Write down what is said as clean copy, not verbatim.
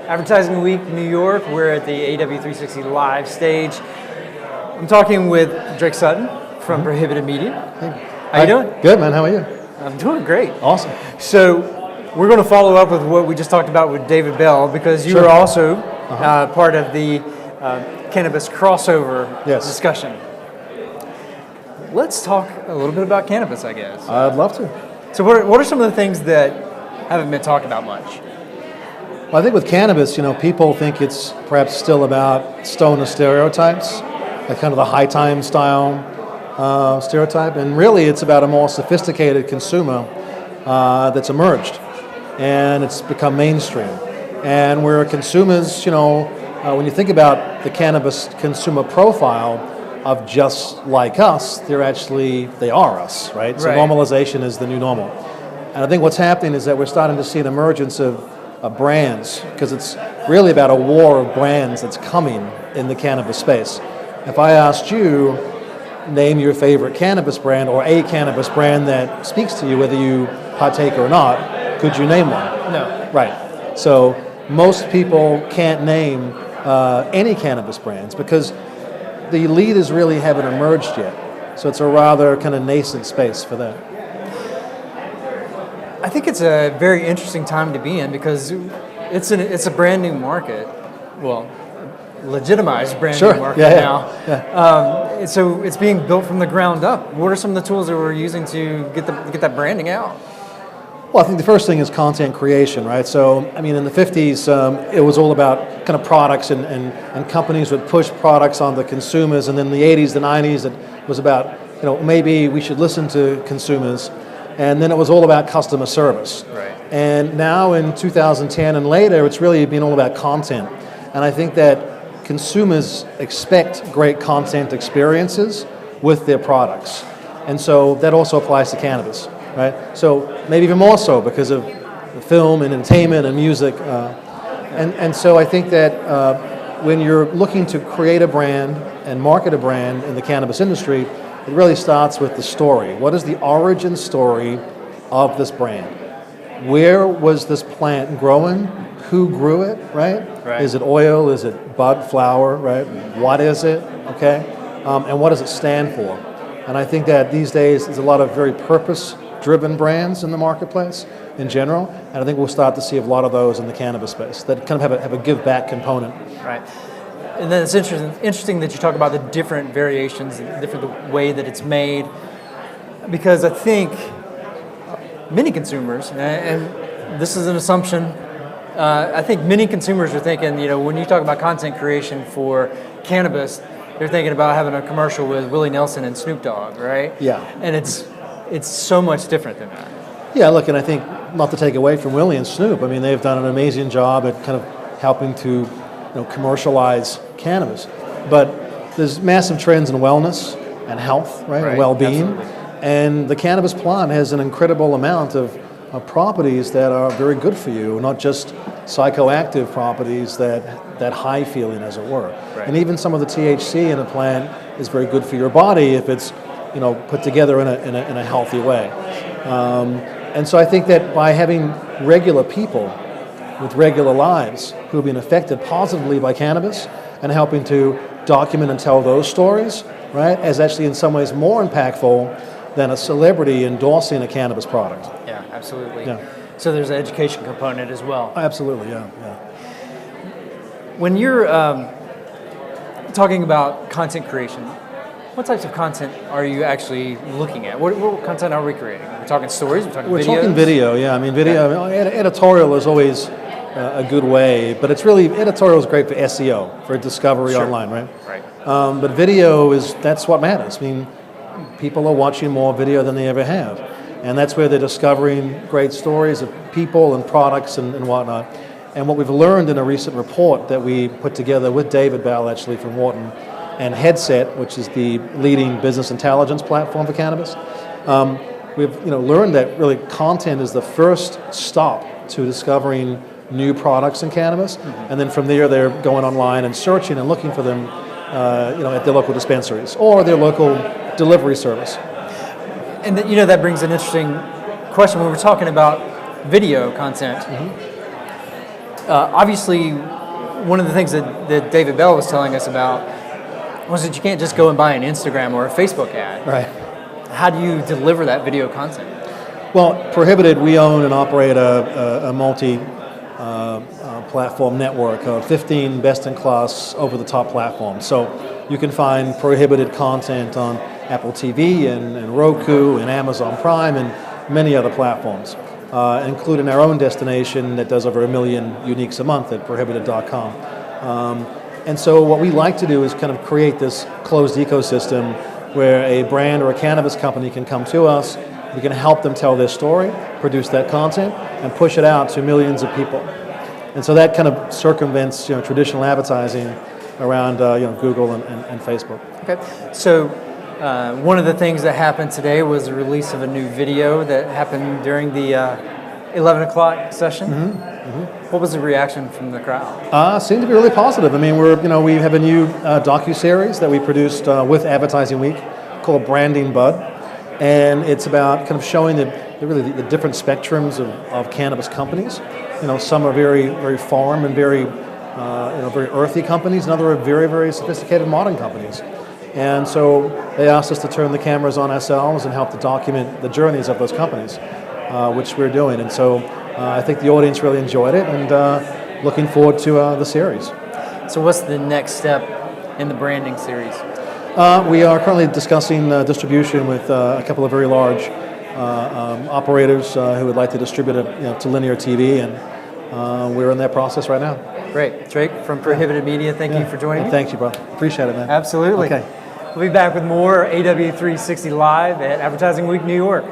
Advertising Week, New York. We're at the AW360 Live stage. I'm talking with Drake Sutton from PRØHBTD Media. Hey. How you doing? Good, man. How are you? I'm doing great. Awesome. So we're going to follow up with what we just talked about with David Bell, because you were also part of the cannabis crossover discussion. Let's talk a little bit about cannabis, I guess. I'd love to. So what are some of the things that haven't been talked about much? Well, I think with cannabis, people think it's perhaps still about stoner stereotypes, like kind of the high time style stereotype, and really it's about a more sophisticated consumer that's emerged, and it's become mainstream. And where consumers, when you think about the cannabis consumer profile of just like us, they are us, right? So normalization is the new normal. And I think what's happening is that we're starting to see an emergence of brands, because it's really about a war of brands that's coming in the cannabis space. If I asked you, name your favorite cannabis brand or a cannabis brand that speaks to you, whether you partake or not, could you name one? No. Right. So most people can't name any cannabis brands because the leaders really haven't emerged yet. So it's a rather kind of nascent space for that. I think it's a very interesting time to be in, because it's a brand new market. Well, legitimized brand new market now. Yeah. So it's being built from the ground up. What are some of the tools that we're using to get that branding out? Well, I think the first thing is content creation, right? So, in the 50s, it was all about kind of products, and companies would push products on the consumers, and then the 80s, the 90s, it was about, maybe we should listen to consumers. And then it was all about customer service. Right. And now in 2010 and later, it's really been all about content. And I think that consumers expect great content experiences with their products. And so that also applies to cannabis, right? So maybe even more so because of film and entertainment and music. And so I think that when you're looking to create a brand and market a brand in the cannabis industry, it really starts with the story. What is the origin story of this brand? Where was this plant growing? Who grew it, right? Is it oil? Is it bud, flower, right? What is it, okay? And what does it stand for? And I think that these days there's a lot of very purpose-driven brands in the marketplace in general, and I think we'll start to see a lot of those in the cannabis space that kind of have a give-back component. Right. And then it's interesting that you talk about the different variations, the different way that it's made, because I think many consumers, and this is an assumption, I think many consumers are thinking, when you talk about content creation for cannabis, they're thinking about having a commercial with Willie Nelson and Snoop Dogg, right? Yeah. And it's so much different than that. Yeah, look, and I think, not to take away from Willie and Snoop, they've done an amazing job at kind of helping to commercialize cannabis, but there's massive trends in wellness and health, right? And well-being, absolutely. And the cannabis plant has an incredible amount of properties that are very good for you, not just psychoactive properties, that high feeling, as it were. Right. And even some of the THC in a plant is very good for your body if it's put together in a healthy way. And so I think that by having regular people with regular lives who have been affected positively by cannabis and helping to document and tell those stories, right, is actually in some ways more impactful than a celebrity endorsing a cannabis product. Yeah, absolutely. Yeah. So there's an education component as well. Absolutely, yeah. When you're talking about content creation, what types of content are you actually looking at? What content are we creating? We're talking stories, we're talking videos? We're talking video, yeah. Video, editorial is always a good way, but it's really, editorial is great for SEO, for discovery online, right? Right. But video that's what matters. People are watching more video than they ever have. And that's where they're discovering great stories of people and products and whatnot. And what we've learned in a recent report that we put together with David Bell, actually, from Wharton, and Headset, which is the leading business intelligence platform for cannabis, we've learned that really content is the first stop to discovering new products in cannabis, and then from there they're going online and searching and looking for them, at their local dispensaries or their local delivery service. And that brings an interesting question when we're talking about video content. obviously, one of the things that David Bell was telling us about was that you can't just go and buy an Instagram or a Facebook ad. Right. How do you deliver that video content? Well, Prohibited, we own and operate a multi-platform network of 15 best-in-class, over-the-top platforms. So you can find Prohibited content on Apple TV and Roku and Amazon Prime and many other platforms, including our own destination that does over 1 million uniques a month at prohibited.com. And so what we like to do is kind of create this closed ecosystem where a brand or a cannabis company can come to us, we can help them tell their story, produce that content, and push it out to millions of people. And so that kind of circumvents traditional advertising around Google and Facebook. Okay, so one of the things that happened today was the release of a new video that happened during the 11 o'clock session. What was the reaction from the crowd? Seemed to be really positive. I mean, we have a new docu-series that we produced with Advertising Week called Branding Bud, and it's about kind of showing the different spectrums of cannabis companies. Some are very, very farm and very very earthy companies, and others are very, very sophisticated modern companies. And so they asked us to turn the cameras on ourselves and help to document the journeys of those companies, which we're doing. And so I think the audience really enjoyed it, and looking forward to the series. So what's the next step in the branding series? We are currently discussing distribution with a couple of very large operators who would like to distribute it to linear TV, and we're in that process right now. Great. Drake from Prohibited Media, thank you for joining me. Thank you, bro. Appreciate it, man. Absolutely. Okay. We'll be back with more AW360 Live at Advertising Week New York.